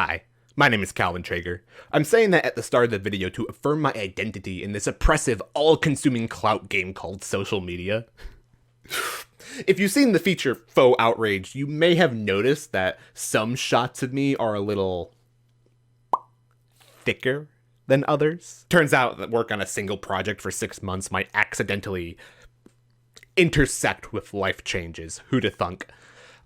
Hi, my name is Calvin Trager. I'm saying that at the start of the video to affirm my identity in this oppressive, all-consuming clout game called social media. If you've seen the feature Faux Outrage, you may have noticed that some shots of me are a little thicker than others. Turns out that work on a single project for 6 months might accidentally intersect with life changes. Who'da thunk?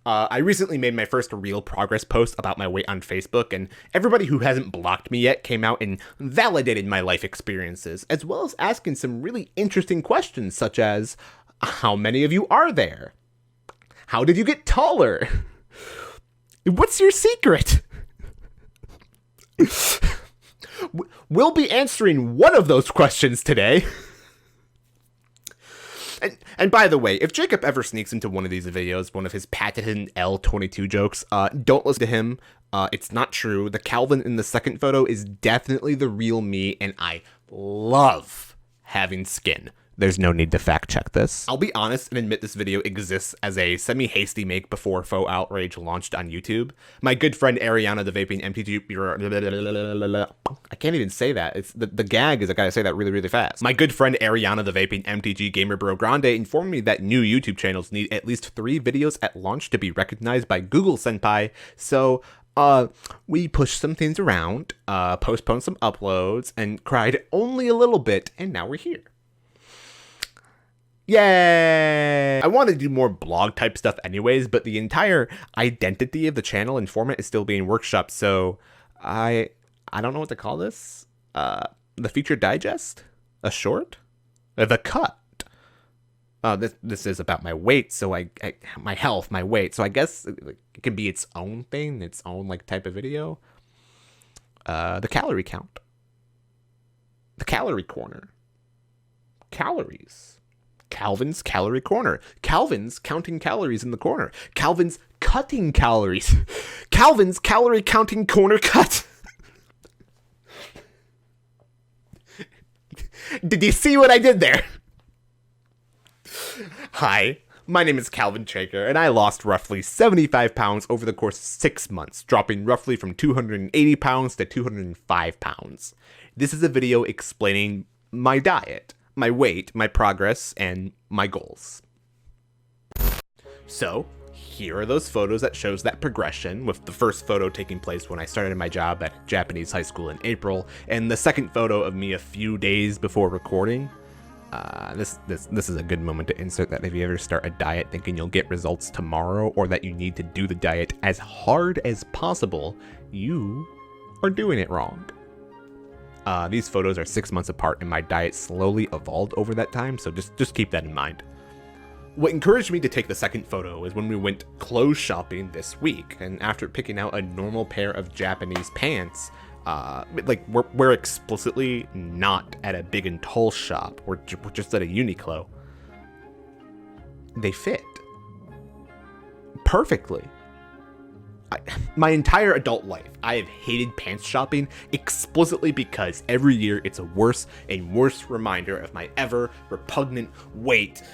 I recently made my first real progress post about my weight on Facebook, and everybody who hasn't blocked me yet came out and validated my life experiences, as well as asking some really interesting questions such as, how many of you are there? How did you get taller? What's your secret? We'll be answering one of those questions today. And by the way, if Jacob ever sneaks into one of these videos, one of his patented L22 jokes, don't listen to him. It's not true. The Calvin in the second photo is definitely the real me, and I love having skin. There's no need to fact check this. I'll be honest and admit this video exists as a semi-hasty make before Faux Outrage launched on YouTube. My good friend Ariana the Vaping MTG... I can't even say that. It's the gag is I gotta say that really, really fast. My good friend Ariana the Vaping MTG Gamer Bro Grande informed me that new YouTube channels need at least 3 videos at launch to be recognized by Google Senpai, so... we pushed some things around, postponed some uploads, and cried only a little bit, and now we're here. Yay! I want to do more blog type stuff anyways, but the entire identity of the channel and format is still being workshopped, so I don't know what to call this. The feature digest? A short? The cut? This is about my weight, so my health, my weight, so I guess it can be its own thing, its own like type of video. The calorie count. The calorie corner. Calories. Calvin's Calorie Corner. Calvin's counting calories in the corner. Calvin's cutting calories. Calvin's calorie counting corner cut. Did you see what I did there? Hi, my name is Calvin Trager, and I lost roughly 75 pounds over the course of 6 months, dropping roughly from 280 pounds to 205 pounds. This is a video explaining my diet, my weight, my progress, and my goals. So, here are those photos that shows that progression, with the first photo taking place when I started my job at Japanese high school in April, and the second photo of me a few days before recording. This is a good moment to insert that if you ever start a diet thinking you'll get results tomorrow, or that you need to do the diet as hard as possible, you are doing it wrong. These photos are 6 months apart, and my diet slowly evolved over that time, so just keep that in mind. What encouraged me to take the second photo is when we went clothes shopping this week, and after picking out a normal pair of Japanese pants, we're explicitly not at a big and tall shop, we're just at a Uniqlo. They fit perfectly. My entire adult life, I have hated pants shopping explicitly because every year it's a worse and worse reminder of my ever repugnant weight.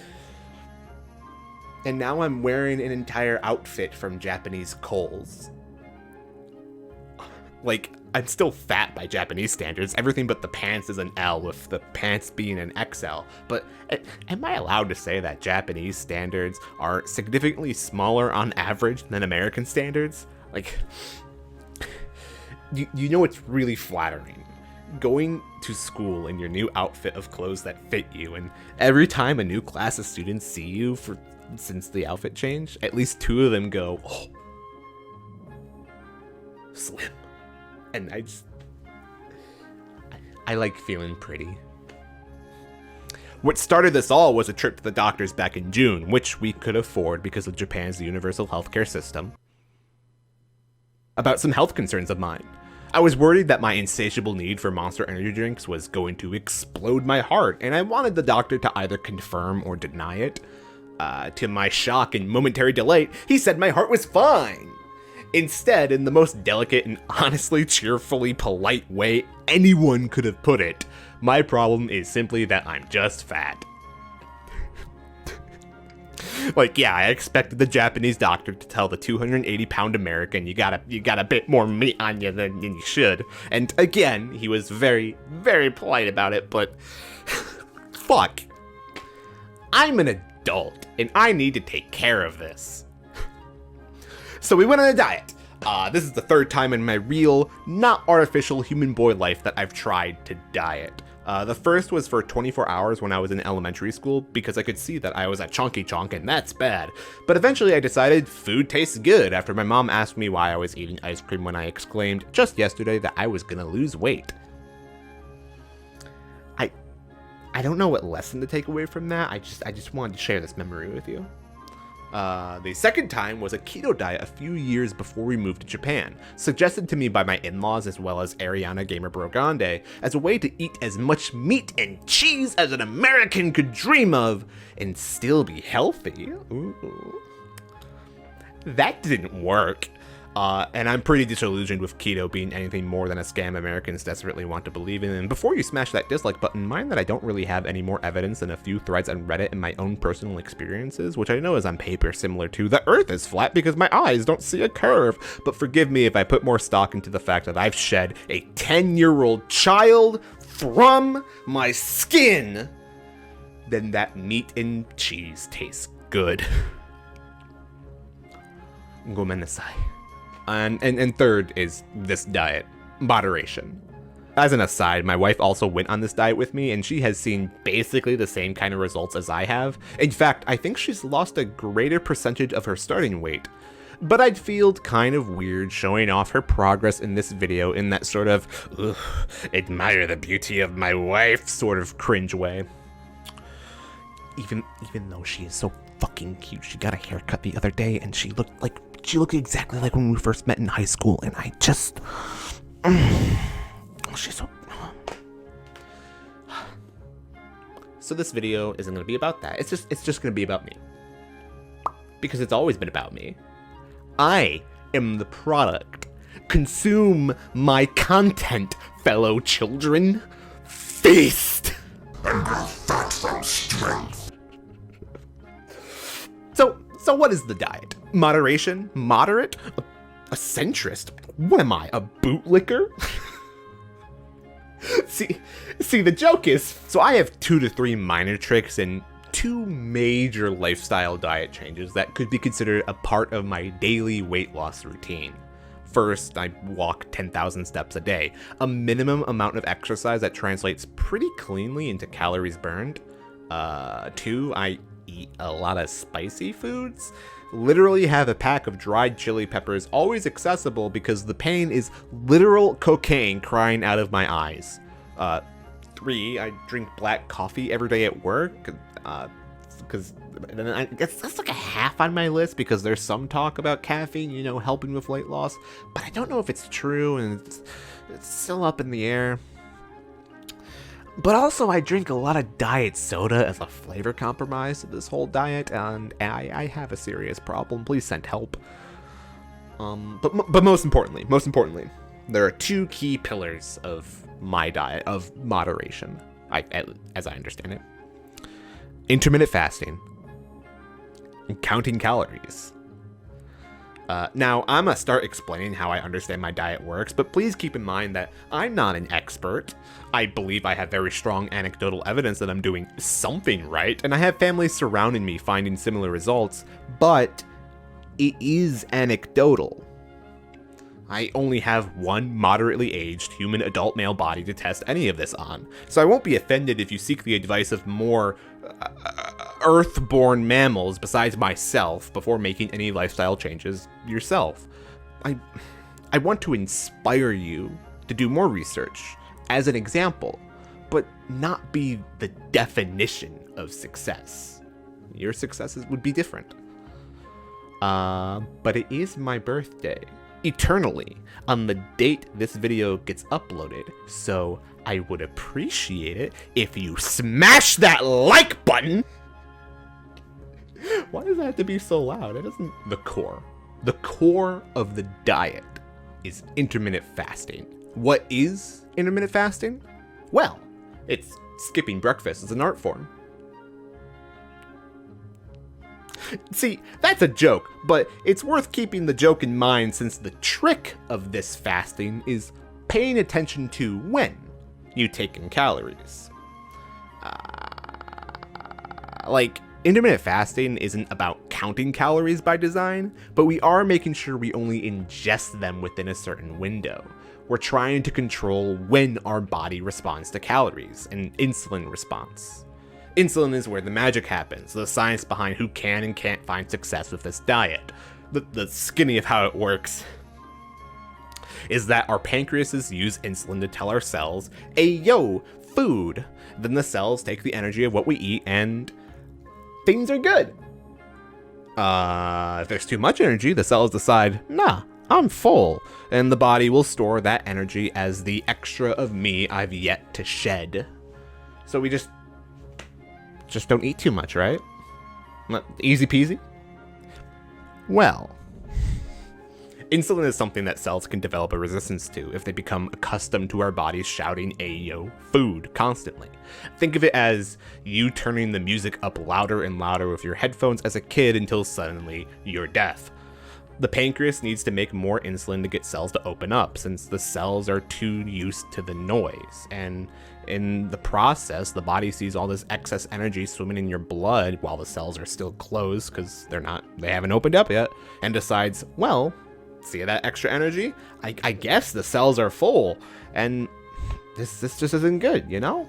And now I'm wearing an entire outfit from Japanese Kohl's. Like, I'm still fat by Japanese standards. Everything but the pants is an L, with the pants being an XL. But am I allowed to say that Japanese standards are significantly smaller on average than American standards? Like, you know it's really flattering going to school in your new outfit of clothes that fit you, and every time a new class of students see you since the outfit change, at least 2 of them go, oh, slim. And I like feeling pretty. What started this all was a trip to the doctors back in June, which we could afford because of Japan's universal healthcare system, about some health concerns of mine. I was worried that my insatiable need for Monster energy drinks was going to explode my heart, and I wanted the doctor to either confirm or deny it. To my shock and momentary delight, he said my heart was fine. Instead, in the most delicate and honestly cheerfully polite way anyone could have put it, my problem is simply that I'm just fat. Like, yeah, I expected the Japanese doctor to tell the 280-pound American, you got a bit more meat on you than you should. And again, he was very, very polite about it, but fuck. I'm an adult, and I need to take care of this. So we went on a diet. This is the third time in my real, not artificial human boy life that I've tried to diet. The first was for 24 hours when I was in elementary school because I could see that I was a chonky chonk and that's bad. But eventually I decided food tastes good after my mom asked me why I was eating ice cream when I exclaimed just yesterday that I was gonna lose weight. I don't know what lesson to take away from that. I just wanted to share this memory with you. The second time was a keto diet a few years before we moved to Japan, suggested to me by my in-laws as well as Ariana Gamer Brogande as a way to eat as much meat and cheese as an American could dream of and still be healthy. Ooh. That didn't work. And I'm pretty disillusioned with keto being anything more than a scam Americans desperately want to believe in. And before you smash that dislike button, mind that I don't really have any more evidence than a few threads on Reddit and my own personal experiences, which I know is on paper similar to the earth is flat because my eyes don't see a curve. But forgive me if I put more stock into the fact that I've shed a 10-year-old child from my skin than that meat and cheese tastes good. Gomenasai. And third is this diet, moderation. As an aside, my wife also went on this diet with me and she has seen basically the same kind of results as I have. In fact, I think she's lost a greater percentage of her starting weight. But I'd feel kind of weird showing off her progress in this video in that sort of, admire the beauty of my wife sort of cringe way. Even though she is so fucking cute, she got a haircut the other day and she looked exactly like when we first met in high school, and I just, she's so. So this video isn't gonna be about that. It's just gonna be about me, because it's always been about me. I am the product. Consume my content, fellow children. Feast and grow fat from strength. So what is the diet? Moderation? Moderate? A centrist? What am I, a bootlicker? See, the joke is, so I have 2 to 3 minor tricks and 2 major lifestyle diet changes that could be considered a part of my daily weight loss routine. First, I walk 10,000 steps a day, a minimum amount of exercise that translates pretty cleanly into calories burned. 2, I eat a lot of spicy foods. Literally have a pack of dried chili peppers always accessible because the pain is literal cocaine crying out of my eyes. 3, I drink black coffee every day at work, because I guess that's like a half on my list because there's some talk about caffeine, helping with weight loss, but I don't know if it's true and it's still up in the air. But also, I drink a lot of diet soda as a flavor compromise to this whole diet, and I have a serious problem. Please send help. But most importantly, there are 2 key pillars of my diet of moderation, as I understand it: intermittent fasting and counting calories. Now, I'm gonna start explaining how I understand my diet works, but please keep in mind that I'm not an expert. I believe I have very strong anecdotal evidence that I'm doing something right, and I have family surrounding me finding similar results, but it is anecdotal. I only have one moderately aged human adult male body to test any of this on, so I won't be offended if you seek the advice of more earth-born mammals besides myself before making any lifestyle changes yourself. I want to inspire you to do more research as an example, but not be the definition of success. Your successes would be different. But it is my birthday, eternally, on the date this video gets uploaded, so I would appreciate it if you smash that like button! Why does that have to be so loud? It isn't the core. The core of the diet is intermittent fasting. What is intermittent fasting? Well, it's skipping breakfast as an art form. See, that's a joke, but it's worth keeping the joke in mind since the trick of this fasting is paying attention to when you take in calories. Like, intermittent fasting isn't about counting calories by design, but we are making sure we only ingest them within a certain window. We're trying to control when our body responds to calories, an insulin response. Insulin is where the magic happens, the science behind who can and can't find success with this diet. The skinny of how it works is that our pancreases use insulin to tell our cells, "Ayo, food." Then the cells take the energy of what we eat and things are good. If there's too much energy, the cells decide, "Nah, I'm full." And the body will store that energy as the extra of me I've yet to shed. So we just don't eat too much, right? Easy peasy? Well, insulin is something that cells can develop a resistance to if they become accustomed to our bodies shouting "Ayo, food" constantly. Think of it as you turning the music up louder and louder with your headphones as a kid until suddenly you're deaf. The pancreas needs to make more insulin to get cells to open up since the cells are too used to the noise. And in the process, the body sees all this excess energy swimming in your blood while the cells are still closed because they haven't opened up yet, and decides, well, see that extra energy? I guess the cells are full, and this just isn't good, you know?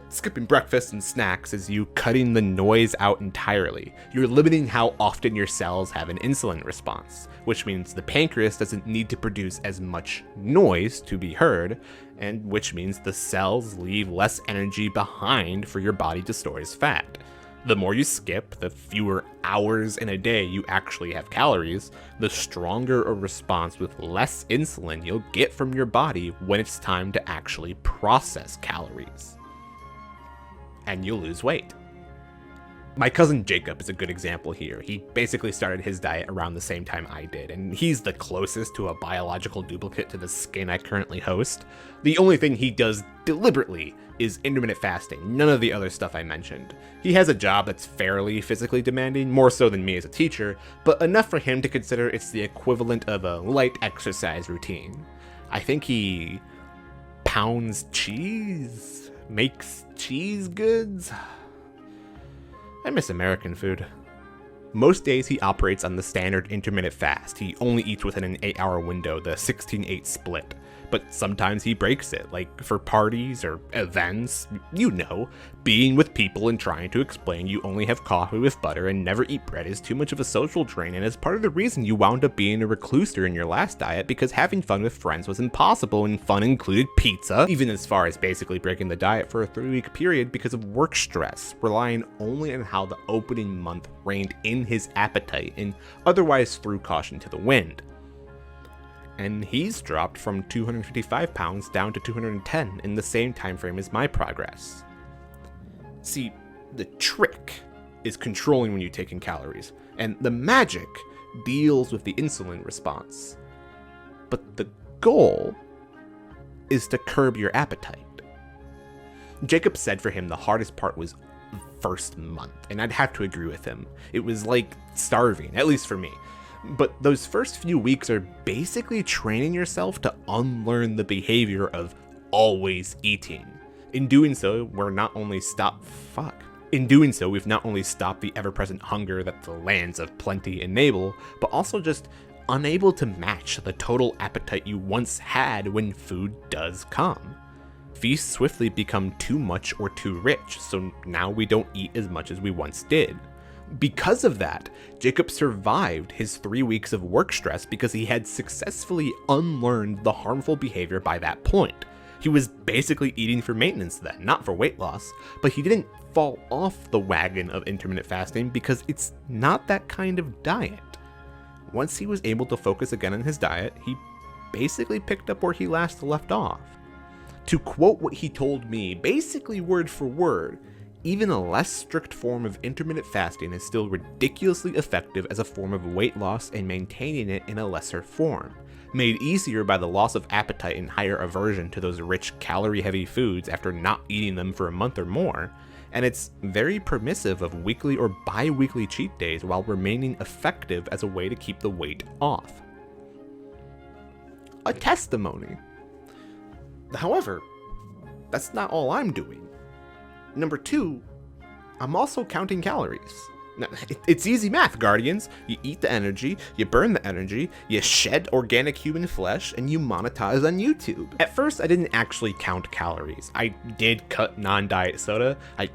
Skipping breakfast and snacks is you cutting the noise out entirely. You're limiting how often your cells have an insulin response, which means the pancreas doesn't need to produce as much noise to be heard, and which means the cells leave less energy behind for your body to store as fat. The more you skip, the fewer hours in a day you actually have calories, the stronger a response with less insulin you'll get from your body when it's time to actually process calories. And you'll lose weight. My cousin Jacob is a good example here. He basically started his diet around the same time I did, and he's the closest to a biological duplicate to the skin I currently host. The only thing he does deliberately is intermittent fasting, none of the other stuff I mentioned. He has a job that's fairly physically demanding, more so than me as a teacher, but enough for him to consider it's the equivalent of a light exercise routine. I think he pounds cheese, makes cheese goods. I miss American food. Most days he operates on the standard intermittent fast. He only eats within an 8-hour window, the 16-8 split. But sometimes he breaks it, like for parties or events, you know, being with people and trying to explain you only have coffee with butter and never eat bread is too much of a social drain and is part of the reason you wound up being a recluse during your last diet because having fun with friends was impossible and fun included pizza, even as far as basically breaking the diet for a 3-week period because of work stress, relying only on how the opening month reined in his appetite and otherwise threw caution to the wind. And he's dropped from 255 pounds down to 210 in the same time frame as my progress. See, the trick is controlling when you take in calories, and the magic deals with the insulin response. But the goal is to curb your appetite. Jacob said for him the hardest part was the first month, and I'd have to agree with him. It was like starving, at least for me. But those first few weeks are basically training yourself to unlearn the behavior of always eating. In doing so, we've not only stopped the ever-present hunger that the lands of plenty enable, but also just unable to match the total appetite you once had when food does come. Feasts swiftly become too much or too rich, so now we don't eat as much as we once did. Because of that, Jacob survived his 3 weeks of work stress because he had successfully unlearned the harmful behavior by that point. He was basically eating for maintenance then, not for weight loss, but he didn't fall off the wagon of intermittent fasting because it's not that kind of diet. Once he was able to focus again on his diet, he basically picked up where he last left off. To quote what he told me, basically word for word, even a less strict form of intermittent fasting is still ridiculously effective as a form of weight loss and maintaining it in a lesser form, made easier by the loss of appetite and higher aversion to those rich, calorie-heavy foods after not eating them for a month or more, and it's very permissive of weekly or bi-weekly cheat days while remaining effective as a way to keep the weight off. A testimony. However, that's not all I'm doing. Number 2, I'm also counting calories. Now, it's easy math, Guardians. You eat the energy, you burn the energy, you shed organic human flesh, and you monetize on YouTube. At first, I didn't actually count calories. I did cut non-diet soda. I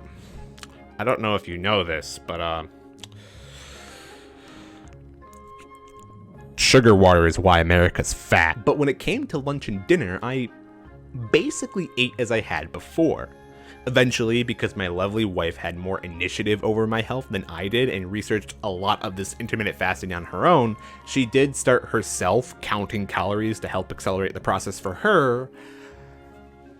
don't know if you know this, but sugar water is why America's fat. But when it came to lunch and dinner, I basically ate as I had before. Eventually, because my lovely wife had more initiative over my health than I did and researched a lot of this intermittent fasting on her own, she did start herself counting calories to help accelerate the process for her.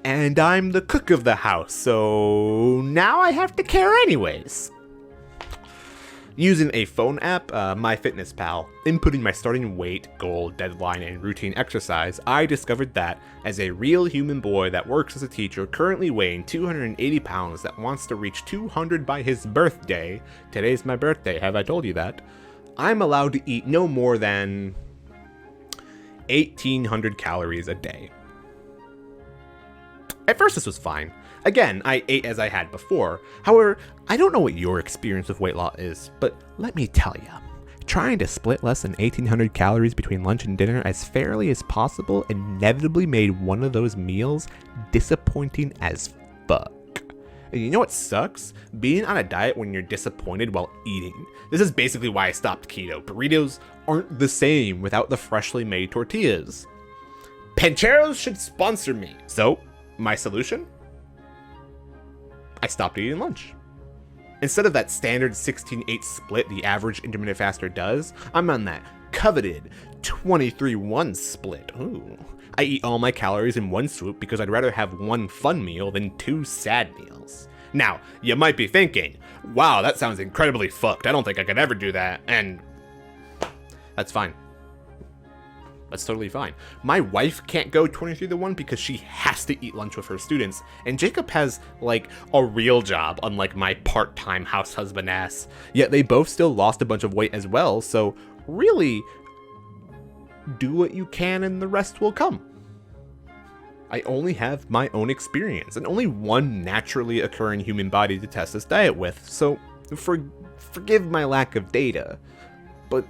And I'm the cook of the house, so now I have to care anyways. Using a phone app, MyFitnessPal, inputting my starting weight, goal, deadline, and routine exercise, I discovered that, as a real human boy that works as a teacher currently weighing 280 pounds that wants to reach 200 by his birthday, today's my birthday, have I told you that? I'm allowed to eat no more than 1,800 calories a day. At first this was fine. Again, I ate as I had before. However, I don't know what your experience with weight loss is, but let me tell you, trying to split less than 1,800 calories between lunch and dinner as fairly as possible inevitably made one of those meals disappointing as fuck. And you know what sucks? Being on a diet when you're disappointed while eating. This is basically why I stopped keto. Burritos aren't the same without the freshly made tortillas. Pancheros should sponsor me. So, my solution? I stopped eating lunch. Instead of that standard 16-8 split the average intermittent faster does, I'm on that coveted 23-1 split. Ooh. I eat all my calories in one swoop because I'd rather have one fun meal than 2 sad meals. Now, you might be thinking, wow, that sounds incredibly fucked. I don't think I could ever do that. And that's fine. That's totally fine. My wife can't go 23-1 because she has to eat lunch with her students. And Jacob has, like, a real job, unlike my part-time house husband ass. Yet they both still lost a bunch of weight as well, so really, do what you can and the rest will come. I only have my own experience, and only one naturally occurring human body to test this diet with, so forgive my lack of data, but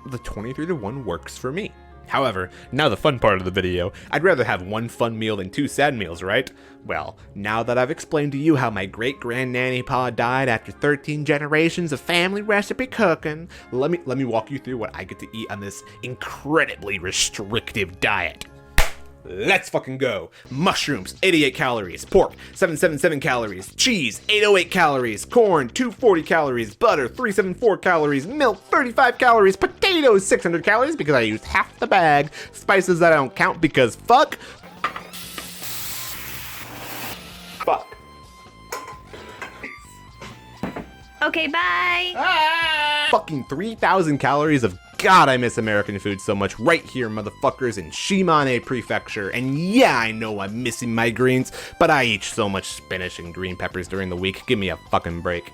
the 23-1 works for me. However, now the fun part of the video, I'd rather have one fun meal than 2 sad meals, right? Well, now that I've explained to you how my great-grand-nanny pa died after 13 generations of family recipe cooking, let me walk you through what I get to eat on this incredibly restrictive diet. Let's fucking go. Mushrooms, 88 calories. Pork, 777 calories. Cheese, 808 calories. Corn, 240 calories. Butter, 374 calories. Milk, 35 calories. Potatoes, 600 calories because I used half the bag. Spices that I don't count because fuck. Fuck. Okay, bye. Fucking 3,000 calories of God, I miss American food so much right here, motherfuckers, in Shimane Prefecture. And yeah, I know I'm missing my greens, but I eat so much spinach and green peppers during the week. Give me a fucking break.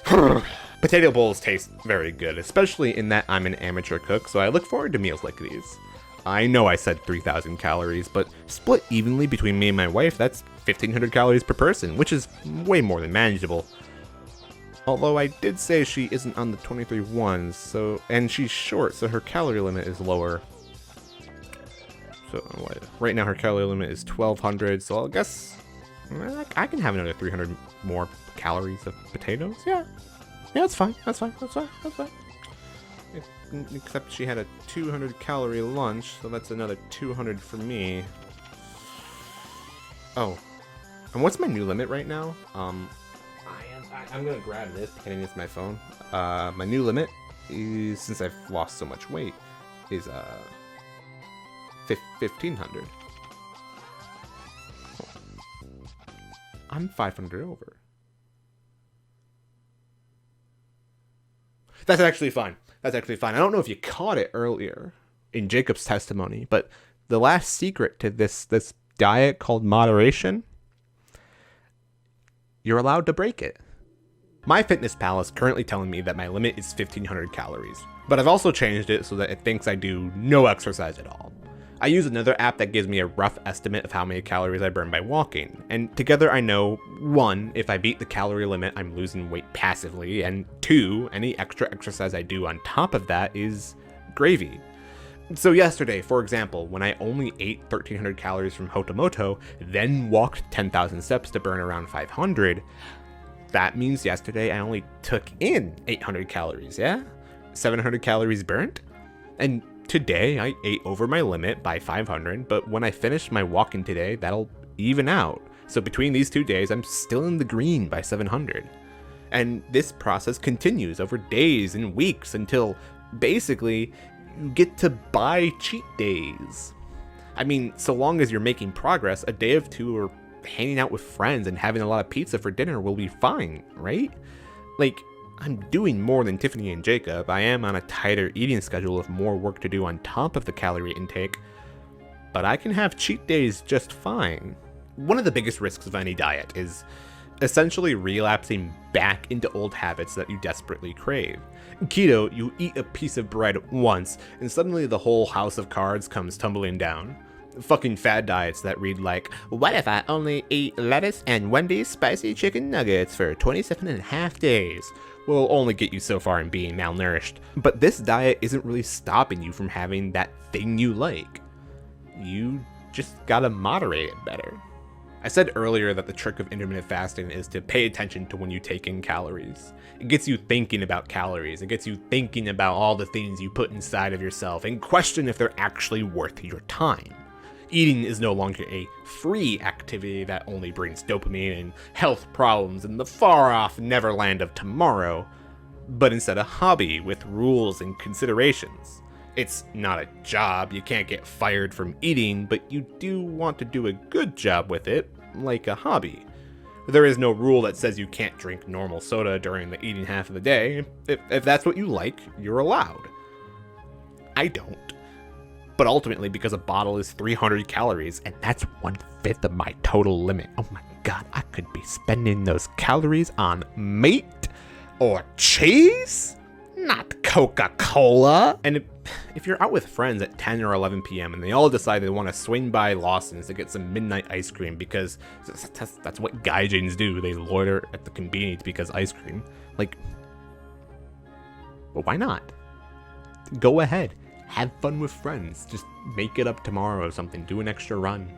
Potato bowls taste very good, especially in that I'm an amateur cook, so I look forward to meals like these. I know I said 3,000 calories, but split evenly between me and my wife, that's 1,500 calories per person, which is way more than manageable. Although I did say she isn't on the 23-1, and she's short, so her calorie limit is lower. So right now her calorie limit is 1,200, so I guess I can have another 300 more calories of potatoes. Yeah, that's fine. That's fine. Except she had a 200 calorie lunch, so that's another 200 for me. Oh, and what's my new limit right now? I'm gonna grab this, pretending it's my phone. My new limit is, since I've lost so much weight, is 1,500. Oh. I'm 500 over. That's actually fine. I don't know if you caught it earlier in Jacob's testimony, but the last secret to this diet called moderation you're allowed to break it. My fitness pal is currently telling me that my limit is 1,500 calories, but I've also changed it so that it thinks I do no exercise at all. I use another app that gives me a rough estimate of how many calories I burn by walking, and together I know, 1, if I beat the calorie limit, I'm losing weight passively, and 2, any extra exercise I do on top of that is gravy. So yesterday, for example, when I only ate 1,300 calories from Hotomoto, then walked 10,000 steps to burn around 500, that means yesterday I only took in 800 calories, yeah? 700 calories burnt? And today I ate over my limit by 500, but when I finish my walking today, that'll even out. So between these 2 days, I'm still in the green by 700. And this process continues over days and weeks until basically you get to buy cheat days. I mean, so long as you're making progress, a day of 2 or hanging out with friends and having a lot of pizza for dinner will be fine, right? Like, I'm doing more than Tiffany and Jacob. I am on a tighter eating schedule with more work to do on top of the calorie intake, but I can have cheat days just fine. One of the biggest risks of any diet is essentially relapsing back into old habits that you desperately crave. Keto, you eat a piece of bread once, and suddenly the whole house of cards comes tumbling down. Fucking fad diets that read like, what if I only eat lettuce and Wendy's spicy chicken nuggets for 27 and a half days? Will only get you so far in being malnourished. But this diet isn't really stopping you from having that thing you like. You just gotta moderate it better. I said earlier that the trick of intermittent fasting is to pay attention to when you take in calories. It gets you thinking about calories. It gets you thinking about all the things you put inside of yourself and question if they're actually worth your time. Eating is no longer a free activity that only brings dopamine and health problems in the far-off neverland of tomorrow, but instead a hobby with rules and considerations. It's not a job, you can't get fired from eating, but you do want to do a good job with it, like a hobby. There is no rule that says you can't drink normal soda during the eating half of the day. If that's what you like, you're allowed. I don't. But ultimately, because a bottle is 300 calories, and that's 1/5 of my total limit. Oh my god, I could be spending those calories on meat or cheese, not Coca-Cola. And if you're out with friends at 10 or 11 p.m. and they all decide they want to swing by Lawson's to get some midnight ice cream because that's what gaijins do, they loiter at the convenience because ice cream. Like, well, why not? Go ahead. Have fun with friends. Just make it up tomorrow or something. Do an extra run.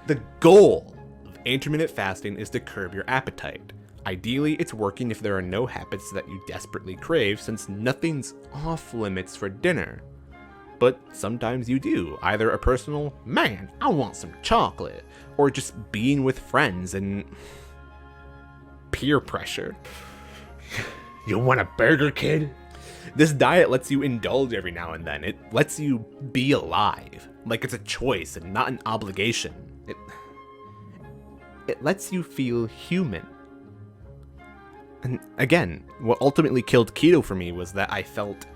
The goal of intermittent fasting is to curb your appetite. Ideally, it's working if there are no habits that you desperately crave, since nothing's off limits for dinner. But sometimes you do, either a personal, man, I want some chocolate, or just being with friends and peer pressure. You want a burger, kid? This diet lets you indulge every now and then. It lets you be alive, like it's a choice and not an obligation. It lets you feel human. And again, what ultimately killed keto for me was that I felt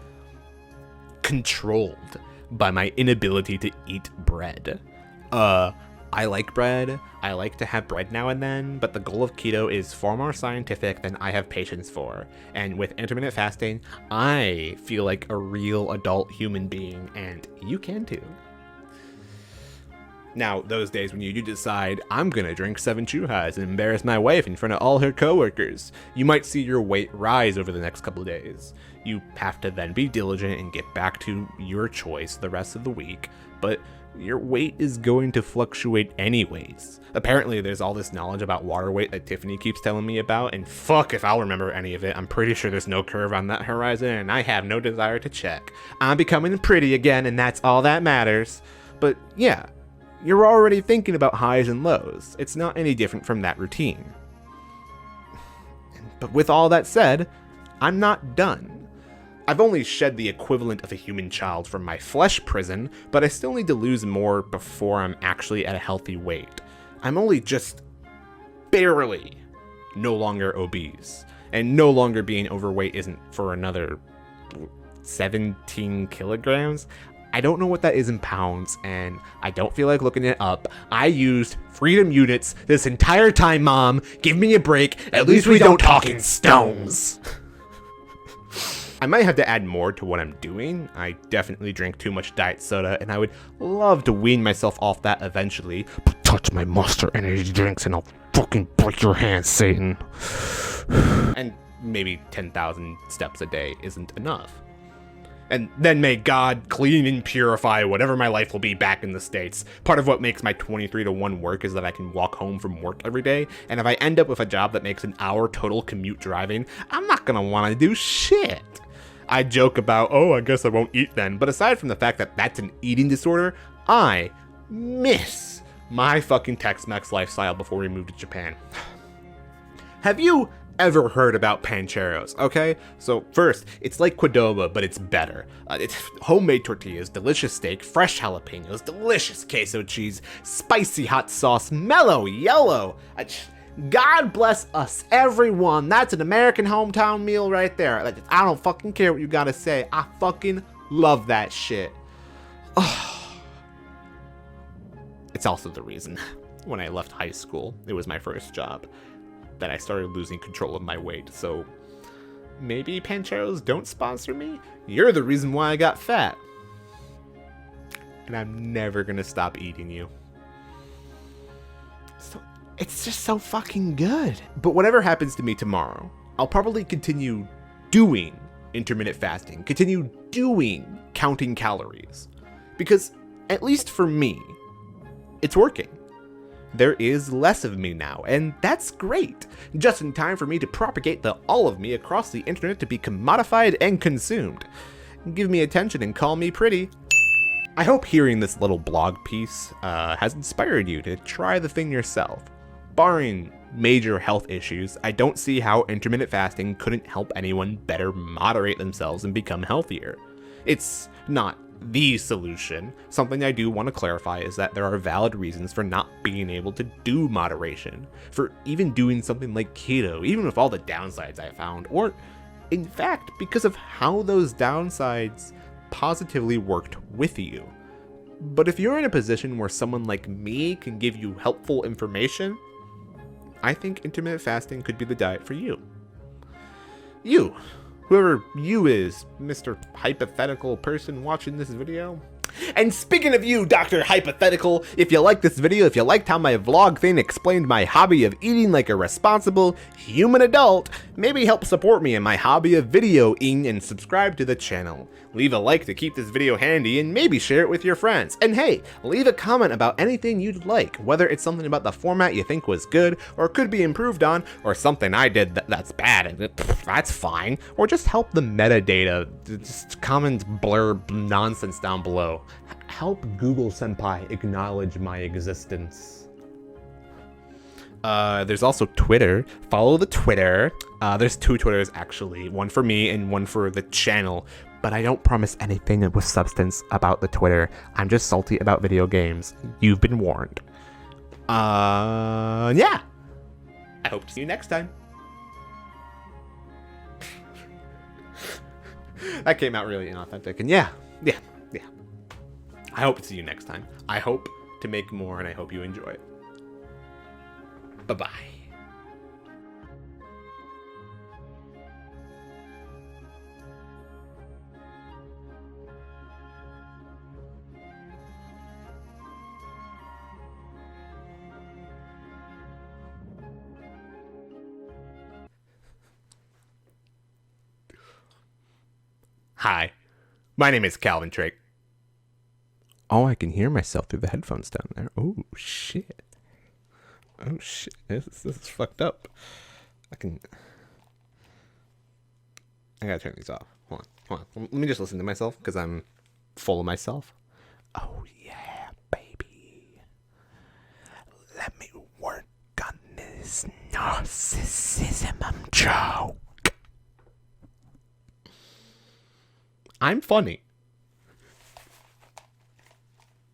controlled by my inability to eat bread. I like bread, I like to have bread now and then, but the goal of keto is far more scientific than I have patience for. And with intermittent fasting, I feel like a real adult human being, and you can too. Now, those days when you do decide, I'm gonna drink 7 Chuhas and embarrass my wife in front of all her coworkers, you might see your weight rise over the next couple of days. You have to then be diligent and get back to your choice the rest of the week, but your weight is going to fluctuate anyways. Apparently there's all this knowledge about water weight that Tiffany keeps telling me about, and fuck if I'll remember any of it. I'm pretty sure there's no curve on that horizon, and I have no desire to check. I'm becoming pretty again, and that's all that matters. But yeah, you're already thinking about highs and lows. It's not any different from that routine. But with all that said, I'm not done. I've only shed the equivalent of a human child from my flesh prison, but I still need to lose more before I'm actually at a healthy weight. I'm only just barely no longer obese, and no longer being overweight isn't for another 17 kilograms. I don't know what that is in pounds, and I don't feel like looking it up. I used freedom units this entire time, Mom. Give me a break. At least we don't talk in stones. I might have to add more to what I'm doing. I definitely drink too much diet soda, and I would love to wean myself off that eventually. But touch my Monster Energy drinks and I'll fucking break your hand, Satan. And maybe 10,000 steps a day isn't enough. And then may God clean and purify whatever my life will be back in the States. Part of what makes my 23-to-1 work is that I can walk home from work every day, and if I end up with a job that makes an hour total commute driving, I'm not gonna wanna do shit. I joke about, oh, I guess I won't eat then, but aside from the fact that that's an eating disorder, I miss my fucking Tex-Mex lifestyle before we moved to Japan. Have you ever heard about pancheros? Okay, so first, it's like Qdoba, but it's better. It's homemade tortillas, delicious steak, fresh jalapenos, delicious queso cheese, spicy hot sauce, mellow yellow. God bless us, everyone. That's an American hometown meal right there. I don't fucking care what you gotta say. I fucking love that shit. It's also the reason when I left high school, it was my first job, that I started losing control of my weight. So maybe pancheros don't sponsor me? You're the reason why I got fat. And I'm never gonna stop eating you. So it's just so fucking good. But whatever happens to me tomorrow, I'll probably continue doing intermittent fasting, continue doing counting calories. Because, at least for me, it's working. There is less of me now, and that's great. Just in time for me to propagate the all of me across the internet to be commodified and consumed. Give me attention and call me pretty. I hope hearing this little blog piece has inspired you to try the thing yourself. Barring major health issues, I don't see how intermittent fasting couldn't help anyone better moderate themselves and become healthier. It's not the solution. Something I do want to clarify is that there are valid reasons for not being able to do moderation, for even doing something like keto, even with all the downsides I found, or in fact, because of how those downsides positively worked with you. But if you're in a position where someone like me can give you helpful information, I think intermittent fasting could be the diet for you. You, whoever you is, Mr. Hypothetical person watching this video. And speaking of you, Dr. Hypothetical, if you like this video, if you liked how my vlog thing explained my hobby of eating like a responsible human adult, maybe help support me in my hobby of videoing and subscribe to the channel. Leave a like to keep this video handy and maybe share it with your friends. And hey, leave a comment about anything you'd like, whether it's something about the format you think was good or could be improved on, or something I did that's bad and that's fine, or just help the metadata, just comment blurb nonsense down below. Help Google Senpai acknowledge my existence. There's also Twitter. Follow the Twitter. There's two Twitters actually, one for me and one for the channel. But I don't promise anything with substance about the Twitter. I'm just salty about video games. You've been warned. Yeah. I hope to see you next time. That came out really inauthentic. And yeah. I hope to see you next time. I hope to make more, and I hope you enjoy it. Bye-bye. Hi, my name is Calvin Trager. Oh, I can hear myself through the headphones down there. Oh, shit. Oh, shit. This is fucked up. I gotta turn these off. Hold on. Let me just listen to myself, because I'm full of myself. Oh, yeah, baby. Let me work on this narcissism joke. I'm funny.